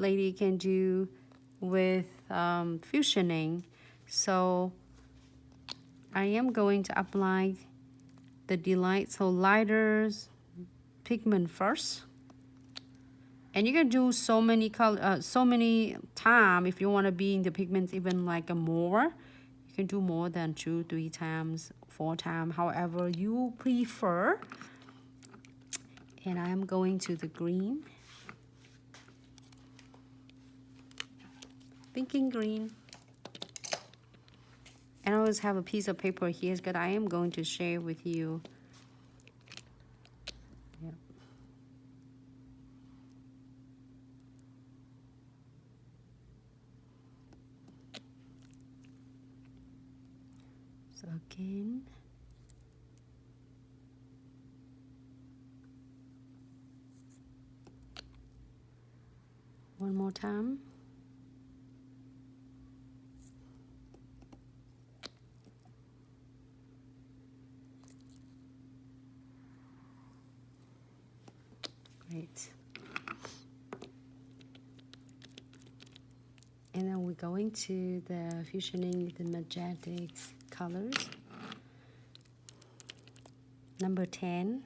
lady can do with fusioning. So I am going to apply the Delight So Lighters pigment first. And you can do so many color, so many times if you want to be in the pigments even like a more. You can do more than 2, 3 times, 4 times, however you prefer. And I am going to the green. Thinking green. And I always have a piece of paper here because I am going to share with you. Yep. So again. One more time. Great. And then we're going to the fusioning the magnetic colors. Number 10.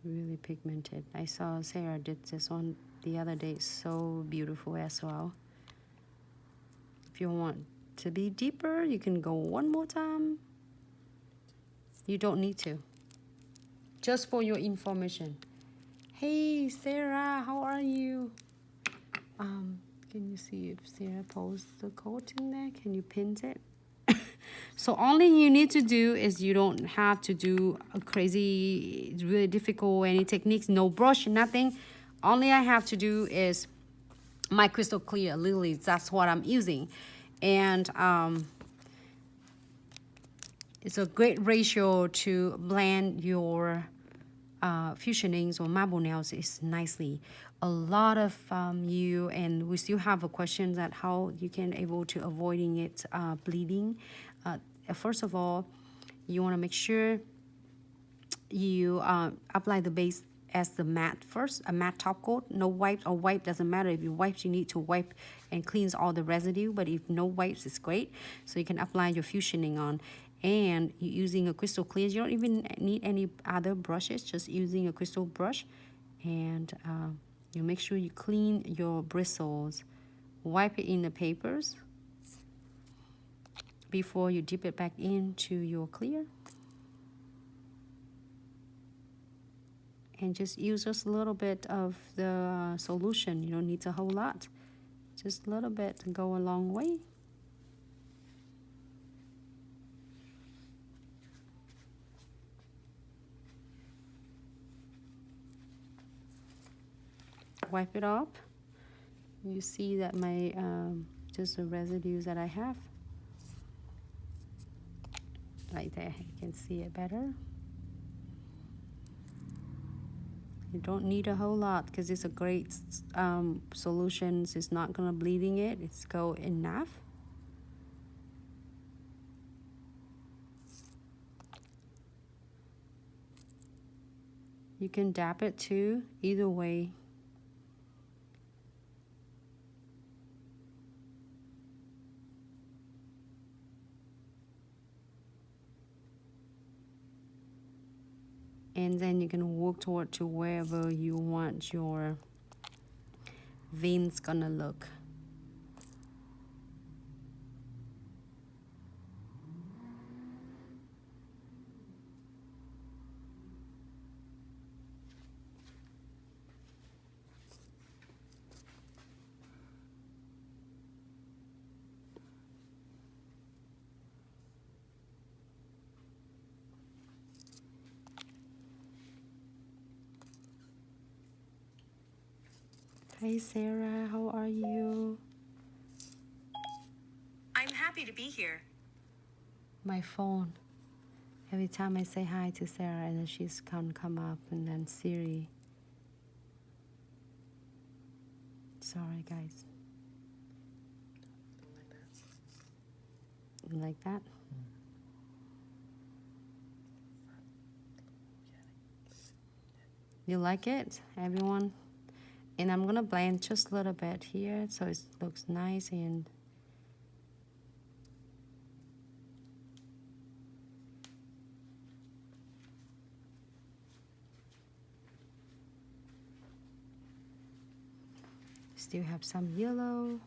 Really pigmented. I saw Sarah did this one the other day. So beautiful as well. If you want to be deeper, you can go one more time. You don't need to. Just for your information. Hey Sarah, how are you? Can you see if Sarah posts the code in there? Can you pin it? So only you need to do is you don't have to do a crazy, really difficult any techniques, no brush, nothing. Only I have to do is my crystal clear lilies. That's what I'm using. And it's a great ratio to blend your fusionings or marble nails is nicely. A lot of you, and we still have a question that how you can able to avoiding it bleeding. First of all, you want to make sure you apply the base as the matte first, a matte top coat. No wipes or wipe, doesn't matter. If you wipe, you need to wipe and cleanse all the residue, but if no wipes, it's great. So you can apply your fusioning on. And you're using a crystal clear. You don't even need any other brushes, just using a crystal brush. And you make sure you clean your bristles. Wipe it in the papers before you dip it back into your clear. And just use just a little bit of the solution. You don't need a whole lot. Just a little bit to go a long way. Wipe it off. You see that my just the residues that I have right there. You can see it better. You don't need a whole lot because it's a great solution. It's not gonna bleeding it. It's go enough. You can dab it too. Either way. And then you can work toward to wherever you want your veins gonna look. Hi Sarah, how are you? I'm happy to be here. My phone. Every time I say hi to Sarah and then she's come up and then Siri. Sorry guys. like that. You like it, everyone? And I'm gonna blend just a little bit here so it looks nice and still have some yellow.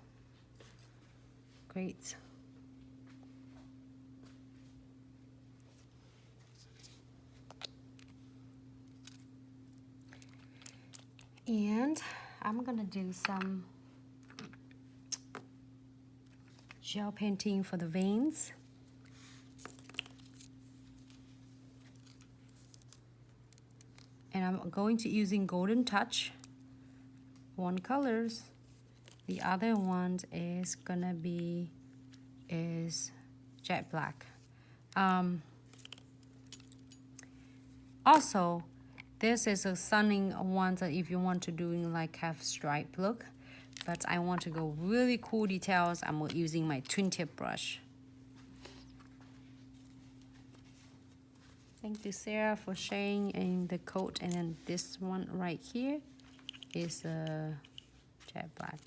Great. And I'm gonna do some gel painting for the veins. And I'm going to using Golden Touch, one colors. The other one is gonna be jet black. Also, this is a stunning one that if you want to do like have stripe look, but I want to go really cool details. I'm using my twin tip brush. Thank you, Sarah, for sharing in the coat. And then this one right here is jet black.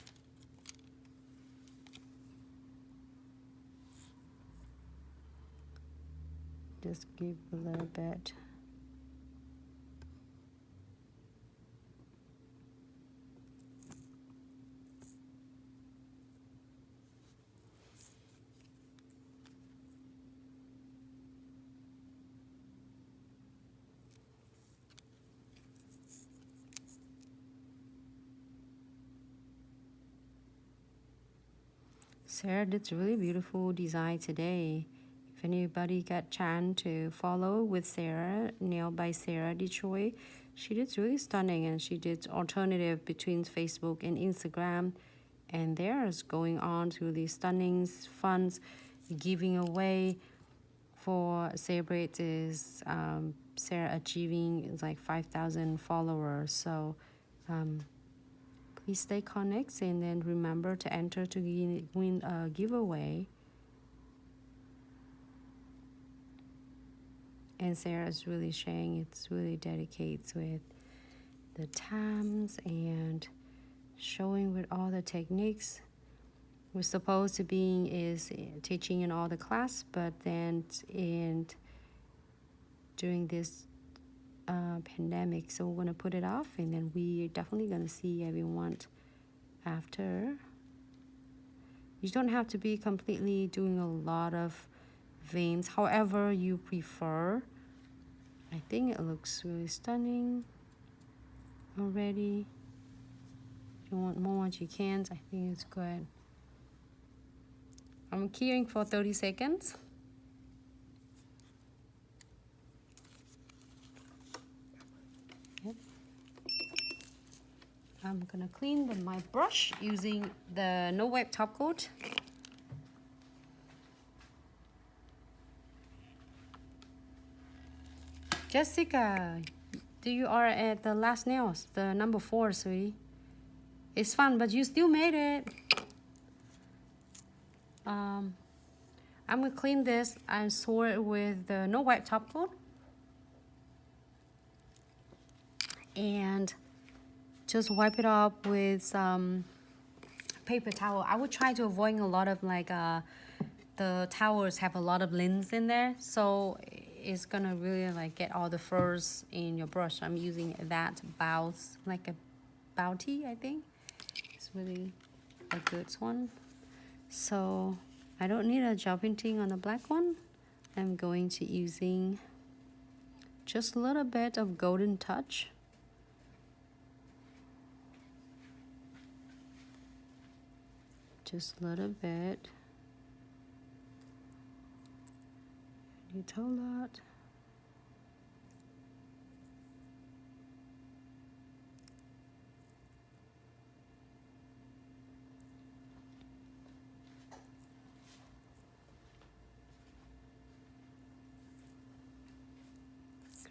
Just give a little bit. Sarah did really beautiful design today. If anybody got chance to follow with Sarah, Nail by Sarah Detroit, she did really stunning, and she did alternative between Facebook and Instagram. And there's going on to the stunning funds giving away for celebrate is Sarah achieving like 5,000 followers. So please stay connected and then remember to enter to win a giveaway. And Sarah's really sharing, it's really dedicated with the times and showing with all the techniques. We're supposed to be is teaching in all the class, but then during this pandemic, so we're gonna put it off, and then we're definitely gonna see everyone after. You don't have to be completely doing a lot of veins, however you prefer. I think it looks really stunning already. If you want more, you can. I think it's good. I'm keying for 30 seconds. Yep. I'm gonna clean my brush using the No Wipe Top Coat. Jessica, you are at the last nails, the number 4, sweetie. It's fun, but you still made it. I'm gonna clean this and sort it with the No Wipe Top Coat. And just wipe it up with some paper towel. I would try to avoid a lot of like the towels have a lot of lines in there, so it's gonna really like get all the furs in your brush. I'm using that Bounce, like a Bounty, I think. It's really a good one. So I don't need a gel painting on the black one. I'm going to using just a little bit of Golden Touch. Just a little bit. Need a lot.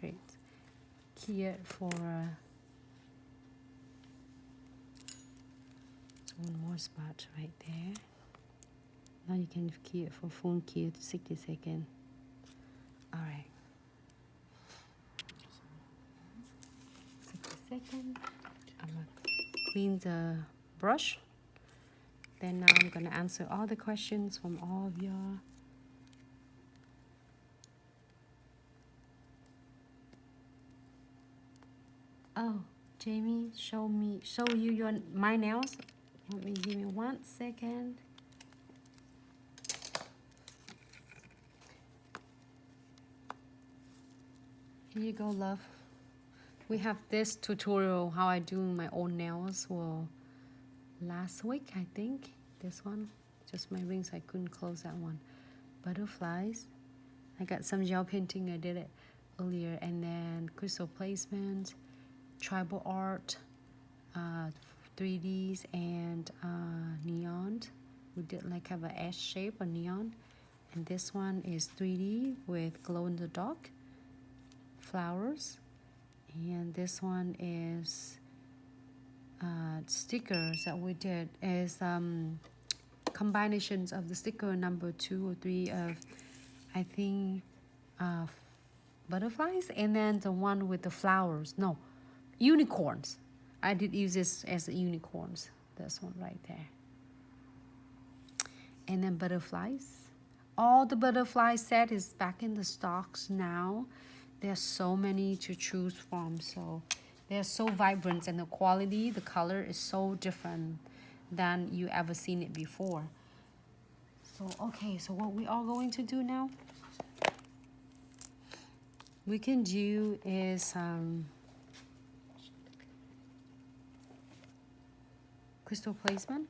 Great. Here for one more spot right there. Now you can key it for phone key to 60 seconds. All right. 60 seconds. I'm gonna clean the brush. Then now I'm gonna answer all the questions from all of y'all. Oh, Jamie, show you your my nails. Let me give me 1 second. Here you go, love. We have this tutorial how I do my own nails. Well, last week I think this one. Just my rings. I couldn't close that one. Butterflies. I got some gel painting. I did it earlier, and then crystal placement, tribal art, 3Ds, and neon. We did like have a S shape, a neon, and this one is 3D with glow in the dark flowers, and this one is stickers that we did is combinations of the sticker number 2 or 3 of I think butterflies, and then the one with the flowers, no, unicorns. I did use this as unicorns, this one right there. And then butterflies. All the butterfly set is back in the stocks now. There's so many to choose from, so they're so vibrant, and the quality, the color is so different than you ever seen it before. So okay, so what we are going to do now, we can do is crystal placement.